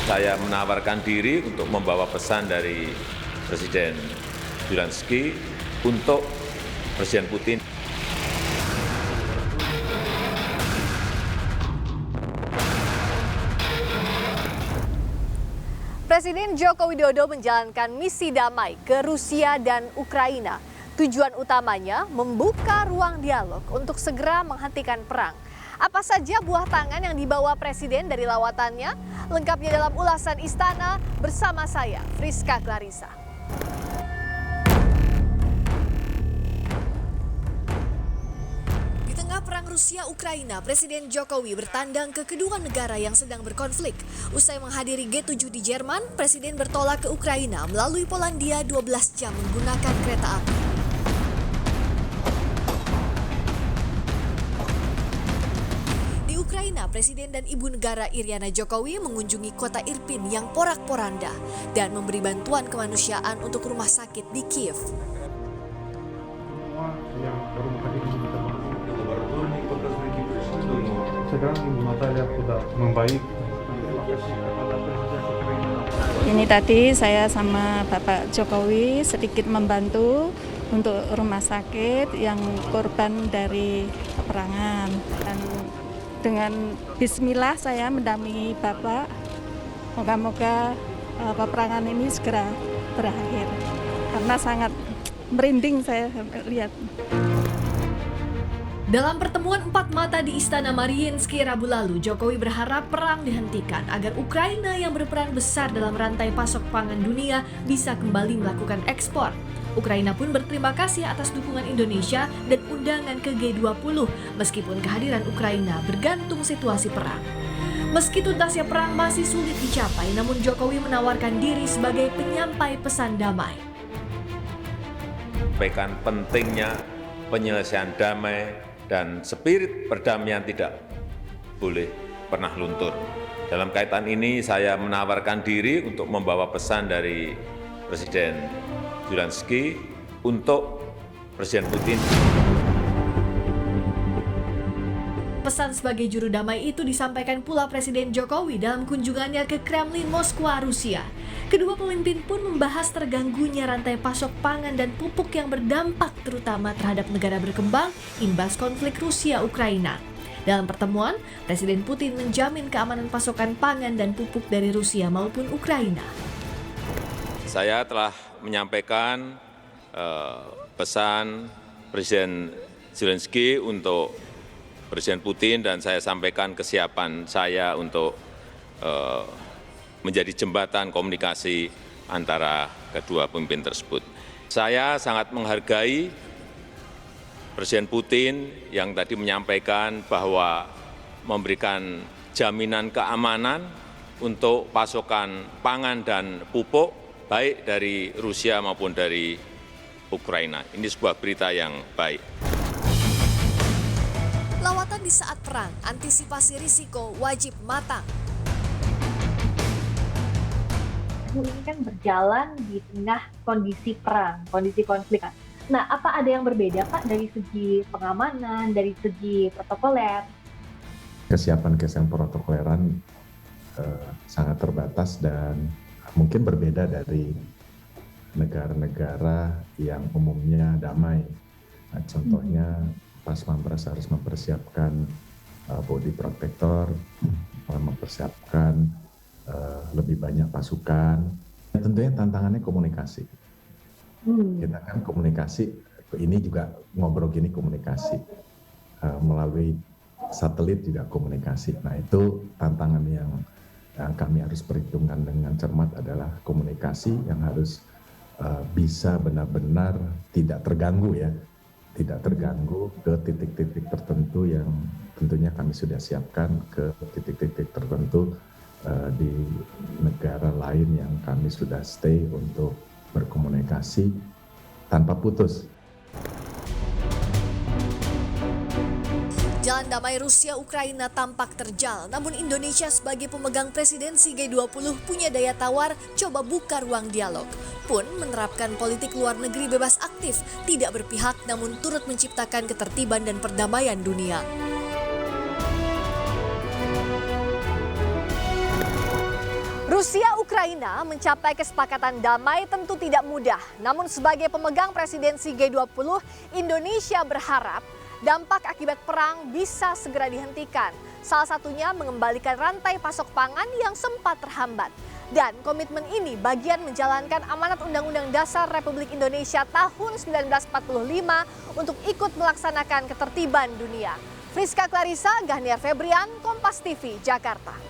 saya menawarkan diri untuk membawa pesan dari Presiden Zelensky untuk Presiden Putin. Presiden Joko Widodo menjalankan misi damai ke Rusia dan Ukraina. Tujuan utamanya membuka ruang dialog untuk segera menghentikan perang. Apa saja buah tangan yang dibawa Presiden dari lawatannya? Lengkapnya dalam ulasan Istana bersama saya, Friska Clarissa. Di tengah perang Rusia-Ukraina, Presiden Jokowi bertandang ke kedua negara yang sedang berkonflik. Usai menghadiri G7 di Jerman, Presiden bertolak ke Ukraina melalui Polandia 12 jam menggunakan kereta api. Ukraina, Presiden dan Ibu Negara Iriana Jokowi mengunjungi kota Irpin yang porak-poranda dan memberi bantuan kemanusiaan untuk rumah sakit di Kiev. Ini tadi saya sama Bapak Jokowi sedikit membantu untuk rumah sakit yang korban dari peperangan. Dan dengan bismillah saya mendampingi Bapak, moga-moga peperangan ini segera berakhir. Karena sangat merinding saya lihat. Dalam pertemuan empat mata di Istana Mariinsky Rabu lalu, Jokowi berharap perang dihentikan agar Ukraina yang berperan besar dalam rantai pasok pangan dunia bisa kembali melakukan ekspor. Ukraina pun berterima kasih atas dukungan Indonesia dan undangan ke G20, meskipun kehadiran Ukraina bergantung situasi perang. Meski tuntasnya perang masih sulit dicapai, namun Jokowi menawarkan diri sebagai penyampai pesan damai. Sampaikan pentingnya penyelesaian damai dan spirit perdamaian tidak boleh pernah luntur. Dalam kaitan ini saya menawarkan diri untuk membawa pesan dari Presiden Zelensky untuk Presiden Putin. Pesan sebagai juru damai itu disampaikan pula Presiden Jokowi dalam kunjungannya ke Kremlin Moskwa, Rusia. Kedua pemimpin pun membahas terganggunya rantai pasok pangan dan pupuk yang berdampak terutama terhadap negara berkembang imbas konflik Rusia-Ukraina. Dalam pertemuan, Presiden Putin menjamin keamanan pasokan pangan dan pupuk dari Rusia maupun Ukraina. Saya telah menyampaikan pesan Presiden Zelensky untuk Presiden Putin dan saya sampaikan kesiapan saya untuk menjadi jembatan komunikasi antara kedua pemimpin tersebut. Saya sangat menghargai Presiden Putin yang tadi menyampaikan bahwa memberikan jaminan keamanan untuk pasokan pangan dan pupuk baik dari Rusia maupun dari Ukraina. Ini sebuah berita yang baik. Lawatan di saat perang, antisipasi risiko wajib matang. Ini kan berjalan di tengah kondisi perang, kondisi konflik. Nah, apa ada yang berbeda Pak dari segi pengamanan, dari segi protokoler? Kesiapan protokoleran sangat terbatas dan mungkin berbeda dari negara-negara yang umumnya damai. Nah, contohnya Pas Pampres harus mempersiapkan body protector, mempersiapkan lebih banyak pasukan. Tentunya tantangannya komunikasi. Kita kan komunikasi, ini juga ngobrol gini komunikasi. Melalui satelit juga komunikasi. Nah itu tantangan yang kami harus perhitungkan dengan cermat adalah komunikasi yang harus bisa benar-benar tidak terganggu ya. Tidak terganggu ke titik-titik tertentu yang tentunya kami sudah siapkan ke titik-titik tertentu di negara lain yang kami sudah stay untuk berkomunikasi tanpa putus. Jalan damai Rusia-Ukraina tampak terjal, namun Indonesia sebagai pemegang presidensi G20 punya daya tawar coba buka ruang dialog. Pun menerapkan politik luar negeri bebas aktif, tidak berpihak namun turut menciptakan ketertiban dan perdamaian dunia. Rusia Ukraina mencapai kesepakatan damai tentu tidak mudah. Namun sebagai pemegang presidensi G20, Indonesia berharap dampak akibat perang bisa segera dihentikan. Salah satunya mengembalikan rantai pasok pangan yang sempat terhambat. Dan komitmen ini bagian menjalankan amanat Undang-Undang Dasar Republik Indonesia tahun 1945 untuk ikut melaksanakan ketertiban dunia. Friska Clarissa, Gahniar Febrian, Kompas TV, Jakarta.